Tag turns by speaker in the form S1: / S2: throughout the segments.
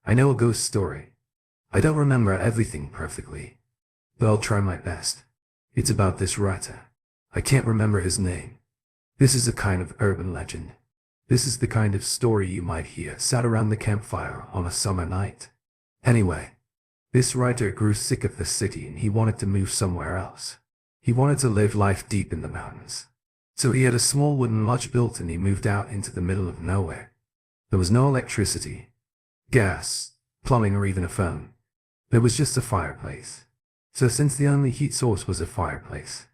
S1: I know a ghost story. I don't remember everything perfectly, but I'll try my best. It's about this writer. I can't remember his name. This is a kind of urban legend. This is the kind of story you might hear sat around the campfire on a summer night. Anyway, this writer grew sick of the city and he wanted to move somewhere else. He wanted to live life deep in the mountains. So he had a small wooden lodge built and he moved out into the middle of nowhere. There was no electricity, gas, plumbing, or even a phone. There was just a fireplace. So since the only heat source was a fireplace,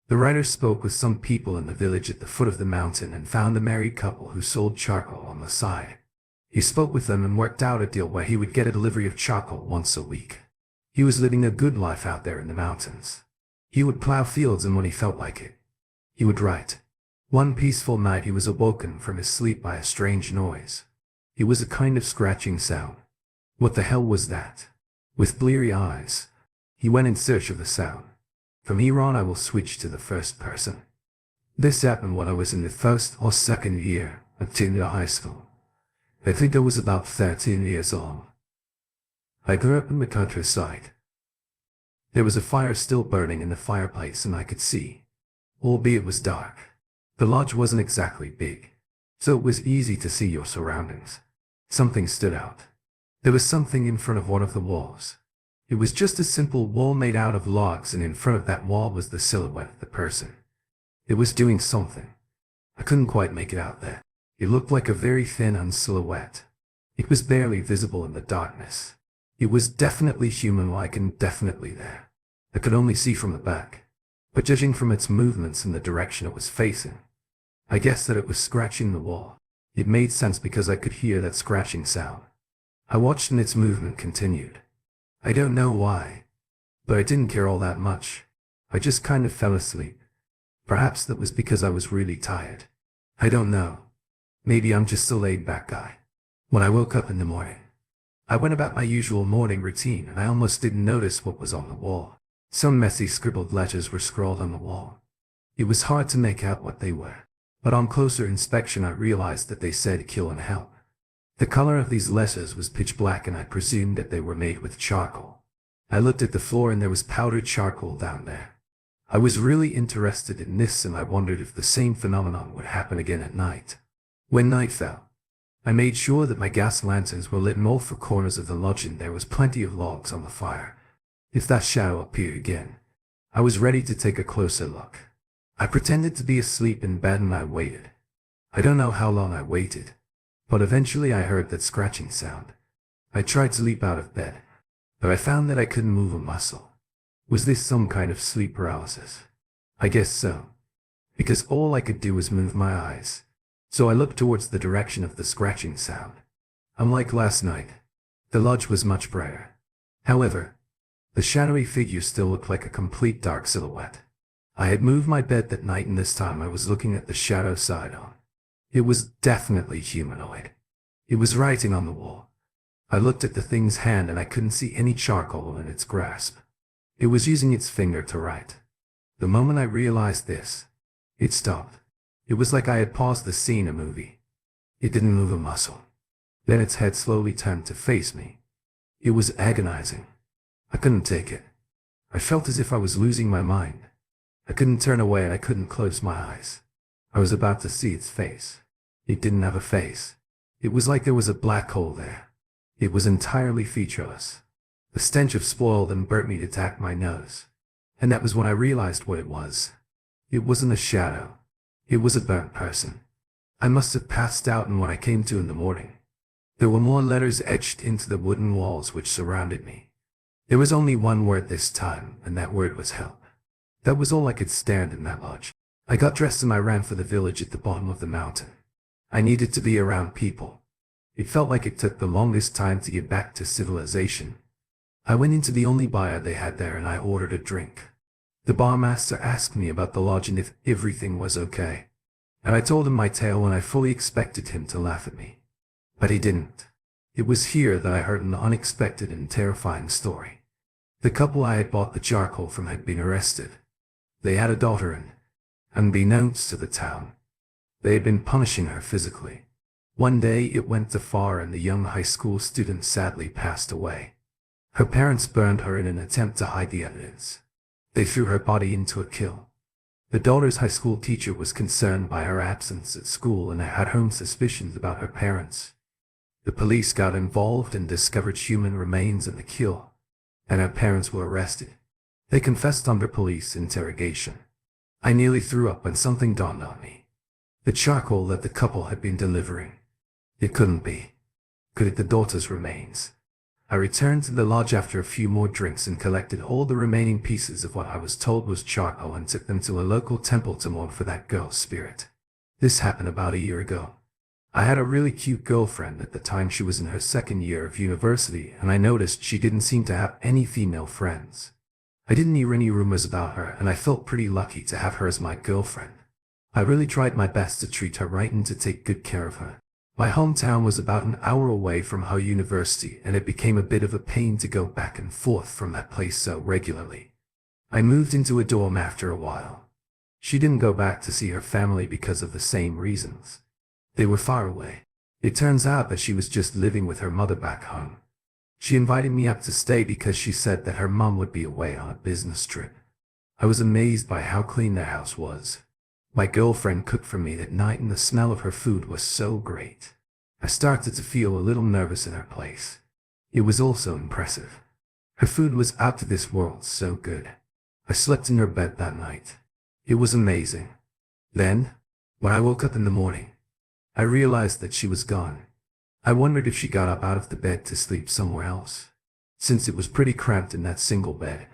S1: the writer spoke with some people in the village at the foot of the mountain and found a married couple who sold charcoal on the side. He spoke with them and worked out a deal where he would get a delivery of charcoal once a week. He was living a good life out there in the mountains. He would plow fields, and when he felt like it, he would write. One peaceful night he was awoken from his sleep by a strange noise. It was a kind of scratching sound. What the hell was that? With bleary eyes, he went in search of the sound. From here on I will switch to the first person. This happened when I was in the first or second year of junior high school. I think I was about 13 years old. I grew up in the countryside. There was a fire still burning in the fireplace and I could see, albeit it was dark. The lodge wasn't exactly big, so it was easy to see your surroundings. Something stood out. There was something in front of one of the walls. It was just a simple wall made out of logs, and in front of that wall was the silhouette of the person. It was doing something. I couldn't quite make it out there. It looked like a very thin silhouette. It was barely visible in the darkness. It was definitely human-like and definitely there. I could only see from the back, but judging from its movements and the direction it was facing, I guessed that it was scratching the wall. It made sense because I could hear that scratching sound. I watched and its movement continued. I don't know why, but I didn't care all that much. I just kind of fell asleep. Perhaps that was because I was really tired. I don't know. Maybe I'm just a laid-back guy. When I woke up in the morning, I went about my usual morning routine and I almost didn't notice what was on the wall. Some messy scribbled letters were scrawled on the wall. It was hard to make out what they were, but on closer inspection I realized that they said kill and help. The color of these letters was pitch black and I presumed that they were made with charcoal. I looked at the floor and there was powdered charcoal down there. I was really interested in this and I wondered if the same phenomenon would happen again at night. When night fell, I made sure that my gas lanterns were lit in all four corners of the lodge and there was plenty of logs on the fire. If that shadow appeared again, I was ready to take a closer look. I pretended to be asleep in bed and I waited. I don't know how long I waited, but eventually I heard that scratching sound. I tried to leap out of bed, but I found that I couldn't move a muscle. Was this some kind of sleep paralysis? I guess so, because all I could do was move my eyes. So I looked towards the direction of the scratching sound. Unlike last night, the lodge was much brighter. However, the shadowy figure still looked like a complete dark silhouette. I had moved my bed that night and this time I was looking at the shadow side on. It was definitely humanoid. It was writing on the wall. I looked at the thing's hand and I couldn't see any charcoal in its grasp. It was using its finger to write. The moment I realized this, it stopped. It was like I had paused the scene in a movie. It didn't move a muscle. Then its head slowly turned to face me. It was agonizing. I couldn't take it. I felt as if I was losing my mind. I couldn't turn away and I couldn't close my eyes. I was about to see its face. It didn't have a face. It was like there was a black hole there. It was entirely featureless. The stench of spoiled and burnt meat attacked my nose. And that was when I realized what it was. It wasn't a shadow. It was a burnt person. I must have passed out, and when I came to in the morning, there were more letters etched into the wooden walls which surrounded me. There was only one word this time, and that word was help. That was all I could stand in that lodge. I got dressed and I ran for the village at the bottom of the mountain. I needed to be around people. It felt like it took the longest time to get back to civilization. I went into the only bar they had there and I ordered a drink. The barmaster asked me about the lodge and if everything was okay. And I told him my tale and I fully expected him to laugh at me. But he didn't. It was here that I heard an unexpected and terrifying story. The couple I had bought the charcoal from had been arrested. They had a daughter and, unbeknownst to the town, they had been punishing her physically. One day it went too far and the young high school student sadly passed away. Her parents burned her in an attempt to hide the evidence. They threw her body into a kiln. The daughter's high school teacher was concerned by her absence at school and had home suspicions about her parents. The police got involved and discovered human remains in the kiln, and her parents were arrested. They confessed under police interrogation. I nearly threw up when something dawned on me. The charcoal that the couple had been delivering. It couldn't be. Could it the daughter's remains? I returned to the lodge after a few more drinks and collected all the remaining pieces of what I was told was charcoal and took them to a local temple to mourn for that girl's spirit. This happened about a year ago. I had a really cute girlfriend at the time. She was in her second year of university, and I noticed she didn't seem to have any female friends. I didn't hear any rumors about her, and I felt pretty lucky to have her as my girlfriend. I really tried my best to treat her right and to take good care of her. My hometown was about an hour away from her university, and it became a bit of a pain to go back and forth from that place so regularly. I moved into a dorm after a while. She didn't go back to see her family because of the same reasons. They were far away. It turns out that she was just living with her mother back home. She invited me up to stay because she said that her mom would be away on a business trip. I was amazed by how clean their house was. My girlfriend cooked for me that night and the smell of her food was so great. I started to feel a little nervous in her place. It was also impressive. Her food was out of this world, so good. I slept in her bed that night. It was amazing. Then, when I woke up in the morning, I realized that she was gone. I wondered if she got up out of the bed to sleep somewhere else. Since it was pretty cramped in that single bed,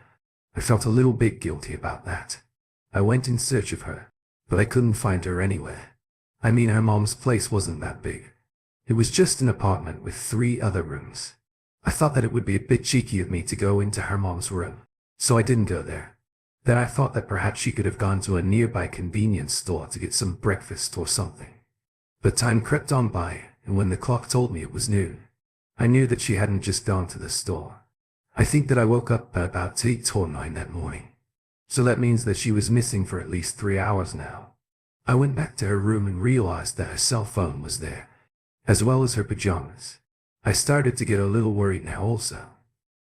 S1: I felt a little bit guilty about that. I went in search of her, but I couldn't find her anywhere. I mean, her mom's place wasn't that big. It was just an apartment with 3 other rooms. I thought that it would be a bit cheeky of me to go into her mom's room, so I didn't go there. Then I thought that perhaps she could have gone to a nearby convenience store to get some breakfast or something. But time crept on by, and when the clock told me it was noon, I knew that she hadn't just gone to the store. I think that I woke up at about 8 or 9 that morning. So that means that she was missing for at least 3 hours now. I went back to her room and realized that her cell phone was there, as well as her pajamas. I started to get a little worried now also.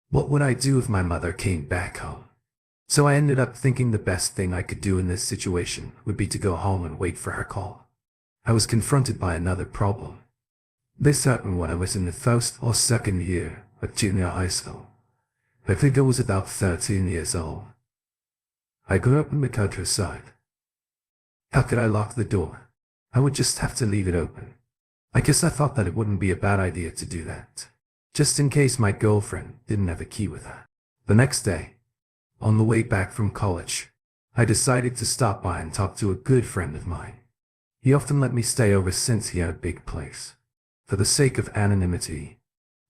S1: What would I do if my mother came back home? So I ended up thinking the best thing I could do in this situation would be to go home and wait for her call. I was confronted by another problem. This happened when I was in the first or second year of junior high school. I think I was about 13 years old. I grew up in the countryside. How could I lock the door? I would just have to leave it open. I guess I thought that it wouldn't be a bad idea to do that, just in case my girlfriend didn't have a key with her. The next day, on the way back from college, I decided to stop by and talk to a good friend of mine. He often let me stay over since he had a big place. For the sake of anonymity,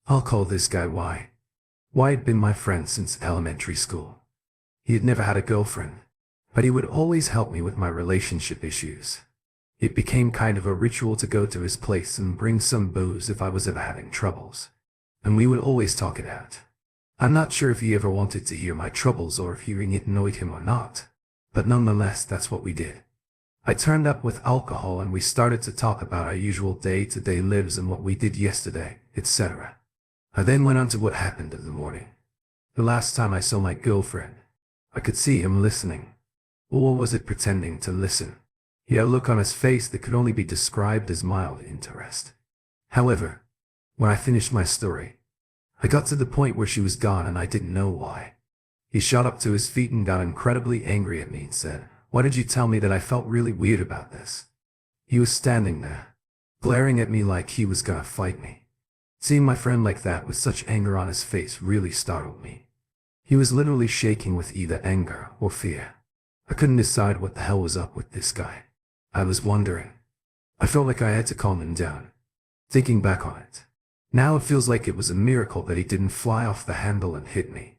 S1: I'll call this guy Y. Y had been my friend since elementary school. He had never had a girlfriend, but he would always help me with my relationship issues. It became kind of a ritual to go to his place and bring some booze if I was ever having troubles. And we would always talk it out. I'm not sure if he ever wanted to hear my troubles or if hearing it annoyed him or not, but nonetheless that's what we did. I turned up with alcohol and we started to talk about our usual day-to-day lives and what we did yesterday, etc. I then went on to what happened in the morning. The last time I saw my girlfriend, I could see him listening. Or was it pretending to listen? He had a look on his face that could only be described as mild interest. However, when I finished my story, I got to the point where she was gone and I didn't know why. He shot up to his feet and got incredibly angry at me and said, "Why did you tell me that? I felt really weird about this." He was standing there, glaring at me like he was gonna fight me. Seeing my friend like that with such anger on his face really startled me. He was literally shaking with either anger or fear. I couldn't decide what the hell was up with this guy. I was wondering. I felt like I had to calm him down. Thinking back on it, now it feels like it was a miracle that he didn't fly off the handle and hit me.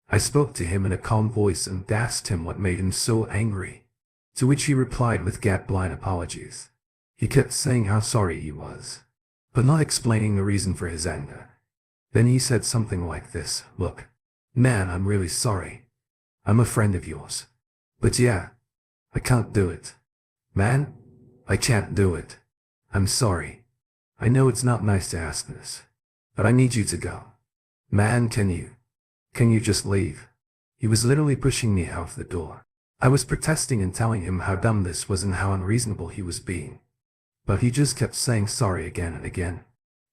S1: I spoke to him in a calm voice and asked him what made him so angry, to which he replied with gap-blind apologies. He kept saying how sorry he was, but not explaining the reason for his anger. Then he said something like this, "Look, man, I'm really sorry. I'm a friend of yours. But yeah, I can't do it. Man, I can't do it. I'm sorry. I know it's not nice to ask this, but I need you to go. Man, can you just leave? He was literally pushing me out of the door. I was protesting and telling him how dumb this was and how unreasonable he was being. But he just kept saying sorry again and again.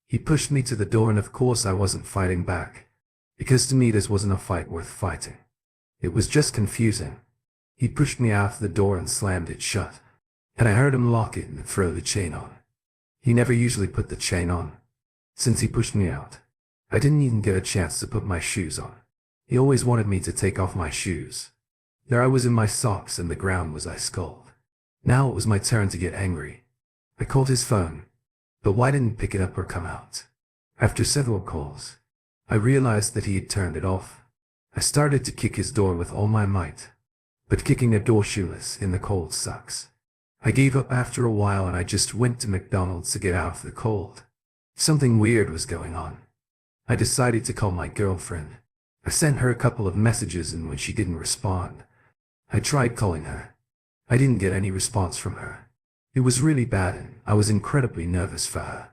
S1: He pushed me to the door, and of course I wasn't fighting back, because to me this wasn't a fight worth fighting. It was just confusing. He pushed me out of the door and slammed it shut, and I heard him lock it and throw the chain on. He never usually put the chain on. Since he pushed me out, I didn't even get a chance to put my shoes on. He always wanted me to take off my shoes. There I was in my socks and the ground was ice cold. Now it was my turn to get angry. I called his phone, but why didn't pick it up or come out? After several calls, I realized that he had turned it off. I started to kick his door with all my might, but kicking a door shoeless in the cold sucks. I gave up after a while and I just went to McDonald's to get out of the cold. Something weird was going on. I decided to call my girlfriend. I sent her a couple of messages, and when she didn't respond, I tried calling her. I didn't get any response from her. It was really bad and I was incredibly nervous for her.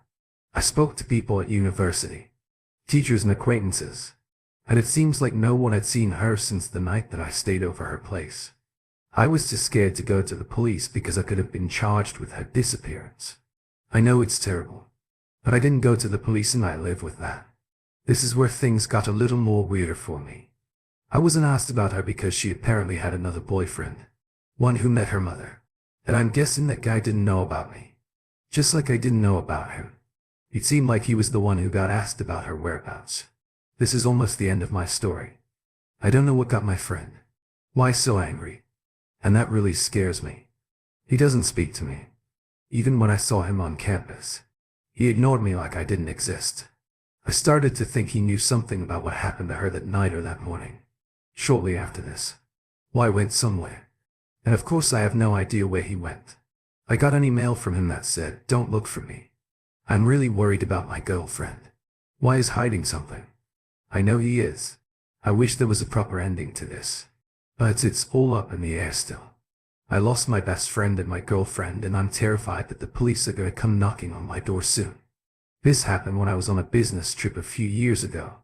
S1: I spoke to people at university, teachers and acquaintances, and it seems like no one had seen her since the night that I stayed over her place. I was too scared to go to the police because I could have been charged with her disappearance. I know it's terrible, but I didn't go to the police and I live with that. This is where things got a little more weirder for me. I wasn't asked about her because she apparently had another boyfriend, one who met her mother, and I'm guessing that guy didn't know about me, just like I didn't know about him. It seemed like he was the one who got asked about her whereabouts. This is almost the end of my story. I don't know what got my friend. Why so angry? And that really scares me. He doesn't speak to me. Even when I saw him on campus, he ignored me like I didn't exist. I started to think he knew something about what happened to her that night or that morning. Shortly after this, I went somewhere. And of course I have no idea where he went. I got an email from him that said, "Don't look for me. I'm really worried about my girlfriend." Why is hiding something? I know he is. I wish there was a proper ending to this. But it's all up in the air still. I lost my best friend and my girlfriend, and I'm terrified that the police are going to come knocking on my door soon. This happened when I was on a business trip a few years ago.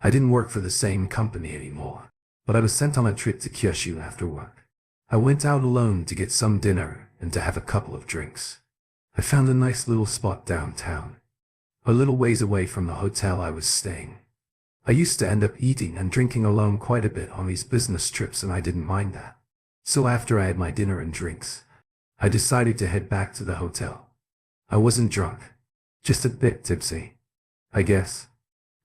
S1: I didn't work for the same company anymore, but I was sent on a trip to Kyushu after work. I went out alone to get some dinner and to have a couple of drinks. I found a nice little spot downtown, a little ways away from the hotel I was staying. I used to end up eating and drinking alone quite a bit on these business trips, and I didn't mind that. So after I had my dinner and drinks, I decided to head back to the hotel. I wasn't drunk, just a bit tipsy, I guess.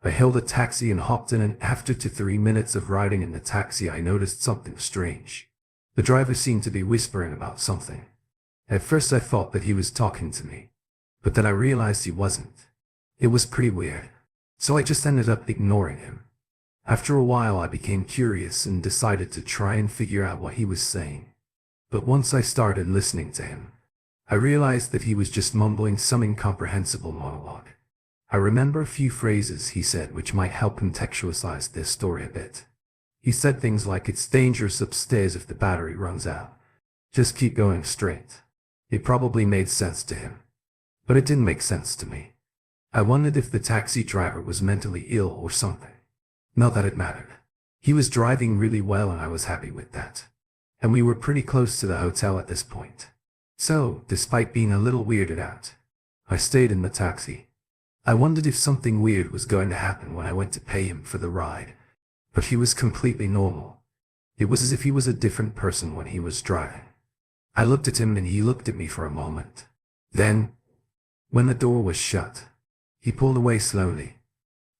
S1: I hailed a taxi and hopped in, and after 3 minutes of riding in the taxi I noticed something strange. The driver seemed to be whispering about something. At first I thought that he was talking to me, but then I realized he wasn't. It was pretty weird, so I just ended up ignoring him. After a while I became curious and decided to try and figure out what he was saying. But once I started listening to him, I realized that he was just mumbling some incomprehensible monologue. I remember a few phrases he said which might help contextualize this story a bit. He said things like, "It's dangerous upstairs if the battery runs out. Just keep going straight." It probably made sense to him, but it didn't make sense to me. I wondered if the taxi driver was mentally ill or something. Not that it mattered. He was driving really well and I was happy with that. And we were pretty close to the hotel at this point. So, despite being a little weirded out, I stayed in the taxi. I wondered if something weird was going to happen when I went to pay him for the ride. But he was completely normal. It was as if he was a different person when he was driving. I looked at him and he looked at me for a moment. Then, when the door was shut, he pulled away slowly.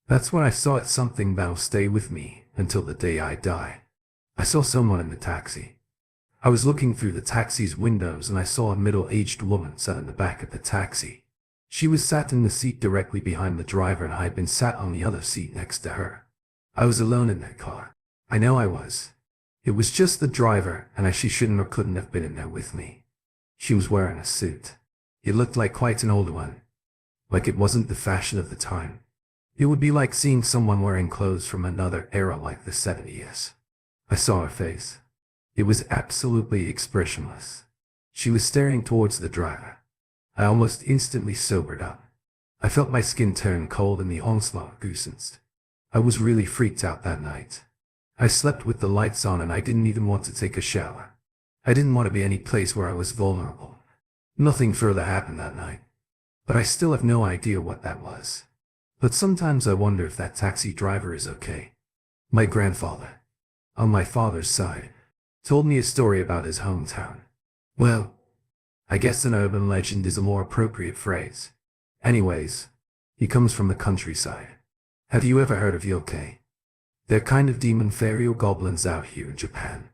S1: That's when I saw it's something that'll stay with me until the day I die. I saw someone in the taxi. I was looking through the taxi's windows and I saw a middle-aged woman sat in the back of the taxi. She was sat in the seat directly behind the driver and I had been sat on the other seat next to her. I was alone in that car. I know I was. It was just the driver, and she shouldn't or couldn't have been in there with me. She was wearing a suit. It looked like quite an old one. Like it wasn't the fashion of the time. It would be like seeing someone wearing clothes from another era like the 70s. I saw her face. It was absolutely expressionless. She was staring towards the driver. I almost instantly sobered up. I felt my skin turn cold and the onslaught goosens. I was really freaked out that night. I slept with the lights on and I didn't even want to take a shower. I didn't want to be any place where I was vulnerable. Nothing further happened that night. But I still have no idea what that was. But sometimes I wonder if that taxi driver is okay. My grandfather, on my father's side, told me a story about his hometown. Well, I guess an urban legend is a more appropriate phrase. Anyways, he comes from the countryside. Have you ever heard of yokai? They're kind of demon fairy or goblins out here in Japan.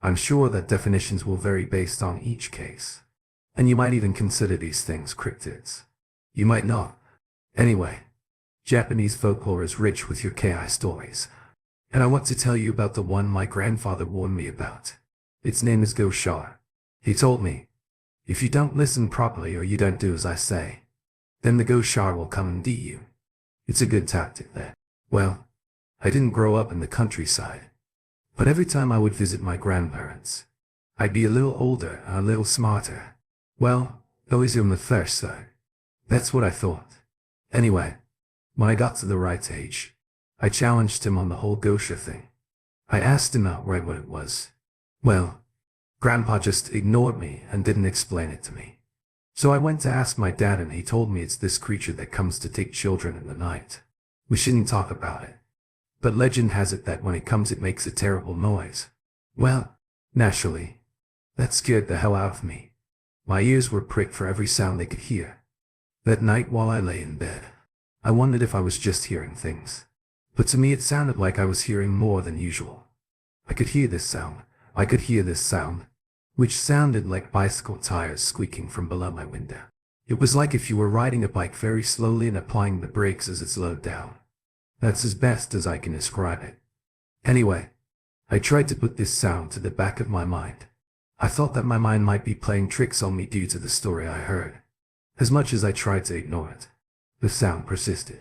S1: I'm sure that definitions will vary based on each case. And you might even consider these things cryptids. You might not. Anyway, Japanese folklore is rich with yokai stories. And I want to tell you about the one my grandfather warned me about. Its name is Gosha. He told me, if you don't listen properly or you don't do as I say, then the Gosha will come and eat you. It's a good tactic there. Well, I didn't grow up in the countryside. But every time I would visit my grandparents, I'd be a little older and a little smarter. Well, always on the first side. That's what I thought. Anyway, when I got to the right age, I challenged him on the whole Gosha thing. I asked him outright what it was. Well, Grandpa just ignored me and didn't explain it to me. So I went to ask my dad and he told me it's this creature that comes to take children in the night. We shouldn't talk about it. But legend has it that when it comes it makes a terrible noise. Well, naturally, that scared the hell out of me. My ears were pricked for every sound they could hear. That night while I lay in bed, I wondered if I was just hearing things. But to me it sounded like I was hearing more than usual. I could hear this sound. I could hear this sound, which sounded like bicycle tires squeaking from below my window. It was like if you were riding a bike very slowly and applying the brakes as it slowed down. That's as best as I can describe it. Anyway, I tried to put this sound to the back of my mind. I thought that my mind might be playing tricks on me due to the story I heard. As much as I tried to ignore it, the sound persisted.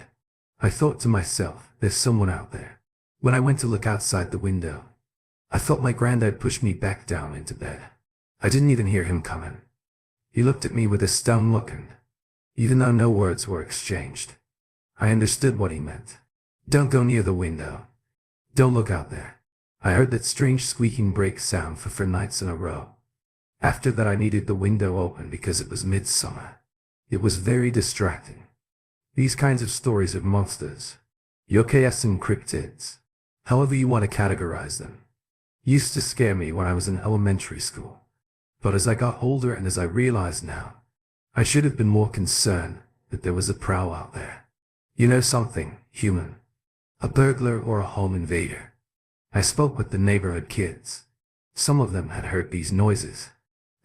S1: I thought to myself, there's someone out there. When I went to look outside the window, I felt my granddad push me back down into bed. I didn't even hear him coming. He looked at me with a stone look and, even though no words were exchanged, I understood what he meant. Don't go near the window. Don't look out there. I heard that strange squeaking brake sound for 4 nights in a row. After that I needed the window open because it was midsummer. It was very distracting. These kinds of stories of monsters, yokais and cryptids, however you want to categorize them, used to scare me when I was in elementary school. But as I got older and as I realize now, I should have been more concerned that there was a prowl out there. You know something, human. A burglar or a home invader. I spoke with the neighborhood kids. Some of them had heard these noises,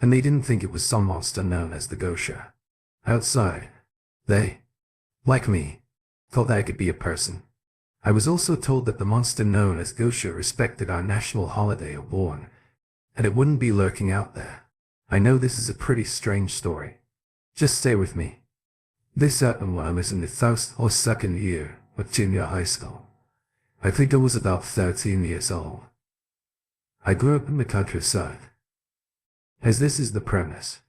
S1: and they didn't think it was some monster known as the Gosha. Outside, they, like me, thought that it could be a person. I was also told that the monster known as Gosha respected our national holiday of Born, and it wouldn't be lurking out there. I know this is a pretty strange story. Just stay with me. This happened when I was in the first or second year of junior high school. I think I was about 13 years old. I grew up in the countryside. As this is the premise,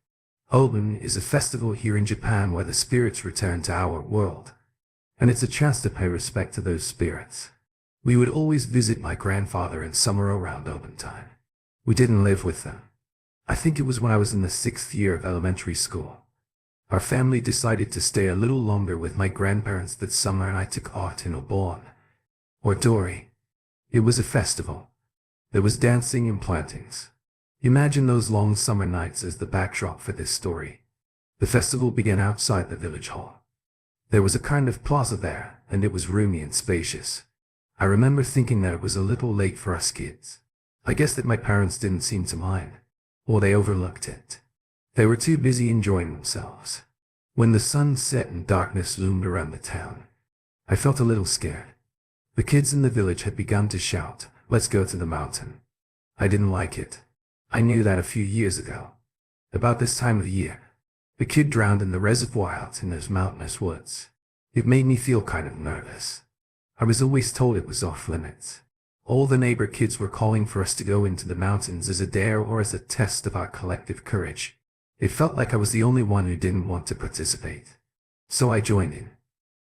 S1: Obon is a festival here in Japan where the spirits return to our world, and it's a chance to pay respect to those spirits. We would always visit my grandfather in summer around Obon time. We didn't live with them. I think it was when I was in the 6th year of elementary school. Our family decided to stay a little longer with my grandparents that summer and I took art in Obon, or Dory. It was a festival. There was dancing and plantings. Imagine those long summer nights as the backdrop for this story. The festival began outside the village hall. There was a kind of plaza there, and it was roomy and spacious. I remember thinking that it was a little late for us kids. I guess that my parents didn't seem to mind, or they overlooked it. They were too busy enjoying themselves. When the sun set and darkness loomed around the town, I felt a little scared. The kids in the village had begun to shout, "Let's go to the mountain." I didn't like it. I knew that a few years ago. About this time of year, the kid drowned in the reservoir out in those mountainous woods. It made me feel kind of nervous. I was always told it was off limits. All the neighbor kids were calling for us to go into the mountains as a dare or as a test of our collective courage. It felt like I was the only one who didn't want to participate. So I joined in.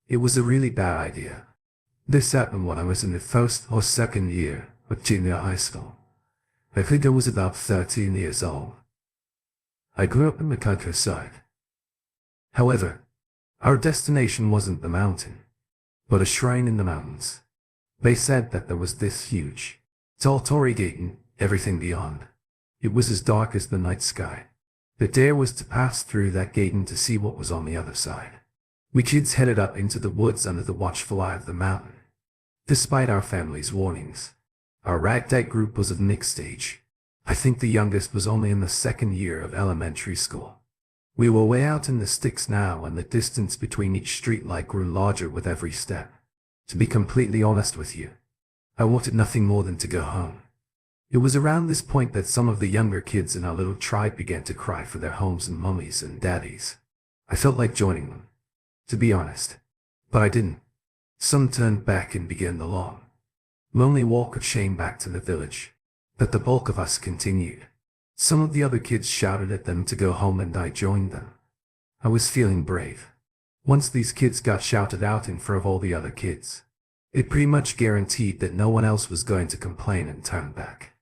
S1: It was a really bad idea. This happened when I was in the first or second year of junior high school. I think I was about 13 years old. I grew up in the countryside. However, our destination wasn't the mountain, but a shrine in the mountains. They said that there was this huge, tall torii gate and everything beyond. It was as dark as the night sky. The dare was to pass through that gate and to see what was on the other side. We kids headed up into the woods under the watchful eye of the mountain. Despite our family's warnings, our ragtag group was of mixed age. I think the youngest was only in the second year of elementary school. We were way out in the sticks now, and the distance between each streetlight grew larger with every step. To be completely honest with you, I wanted nothing more than to go home. It was around this point that some of the younger kids in our little tribe began to cry for their homes and mummies and daddies. I felt like joining them, to be honest, but I didn't. Some turned back and began the long, lonely walk of shame back to the village, but the bulk of us continued. Some of the other kids shouted at them to go home and I joined them. I was feeling brave. Once these kids got shouted out in front of all the other kids, it pretty much guaranteed that no one else was going to complain and turn back.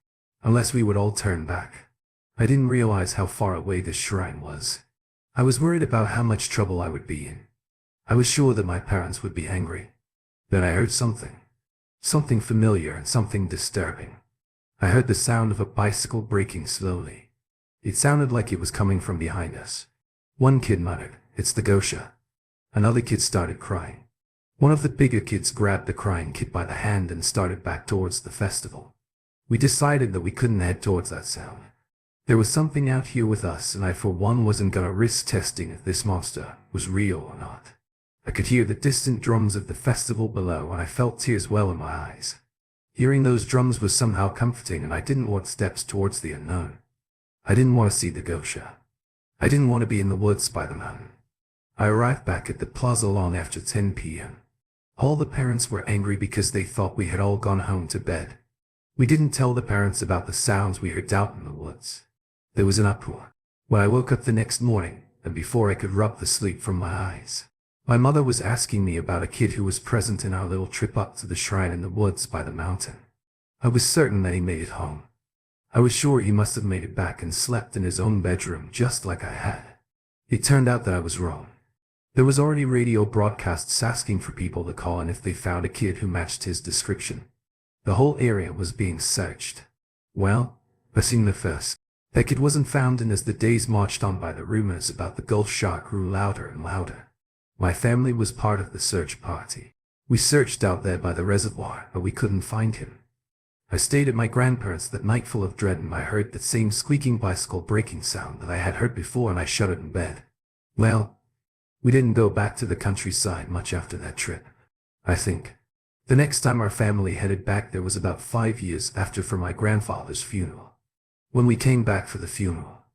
S1: Unless we would all turn back. I didn't realize how far away this shrine was. I was worried about how much trouble I would be in. I was sure that my parents would be angry. Then I heard something. Something familiar and something disturbing. I heard the sound of a bicycle braking slowly. It sounded like it was coming from behind us. One kid muttered, "It's the Gosha." Another kid started crying. One of the bigger kids grabbed the crying kid by the hand and started back towards the festival. We decided that we couldn't head towards that sound. There was something out here with us, and I for one wasn't gonna risk testing if this monster was real or not. I could hear the distant drums of the festival below, and I felt tears well in my eyes. Hearing those drums was somehow comforting, and I didn't want steps towards the unknown. I didn't want to see the Gosha. I didn't want to be in the woods by the mountain. I arrived back at the plaza long after 10 p.m. All the parents were angry because they thought we had all gone home to bed. We didn't tell the parents about the sounds we heard out in the woods. There was an uproar. When I woke up the next morning, and before I could rub the sleep from my eyes, my mother was asking me about a kid who was present in our little trip up to the shrine in the woods by the mountain. I was certain that he made it home. I was sure he must have made it back and slept in his own bedroom just like I had. It turned out that I was wrong. There was already radio broadcasts asking for people to call in if they found a kid who matched his description. The whole area was being searched. Well, passing the first, that kid wasn't found, and as the days marched on by, the rumors about the Gulf Shark grew louder and louder. My family was part of the search party. We searched out there by the reservoir, but we couldn't find him. I stayed at my grandparents' that night full of dread, and I heard that same squeaking bicycle braking sound that I had heard before, and I shuddered in bed. Well, we didn't go back to the countryside much after that trip, I think. The next time our family headed back there was about 5 years after, for my grandfather's funeral. When we came back for the funeral,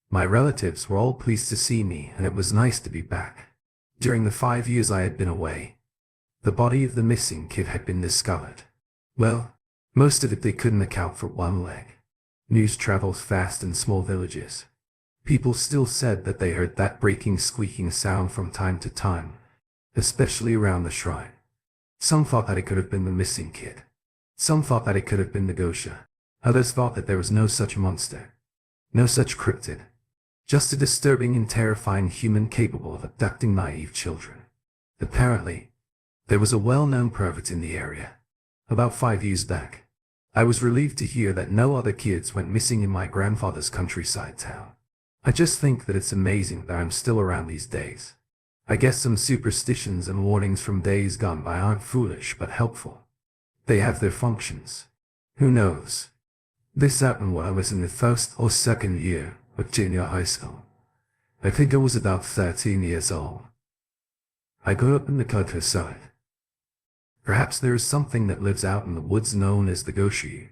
S1: my relatives were all pleased to see me, and it was nice to be back. During the 5 years I had been away, the body of the missing kid had been discovered. Well, most of it they couldn't account for one leg. News travels fast in small villages. People still said that they heard that breaking, squeaking sound from time to time, especially around the shrine. Some thought that it could have been the missing kid. Some thought that it could have been the Gosha. Others thought that there was no such monster, no such cryptid, just a disturbing and terrifying human capable of abducting naive children. Apparently, there was a well-known pervert in the area. About 5 years back, I was relieved to hear that no other kids went missing in my grandfather's countryside town. I just think that it's amazing that I'm still around these days. I guess some superstitions and warnings from days gone by aren't foolish but helpful. They have their functions. Who knows? This happened when I was in the first or second year of junior high school. I think I was about 13 years old. I grew up in the countryside. Perhaps there is something that lives out in the woods known as the Goshi.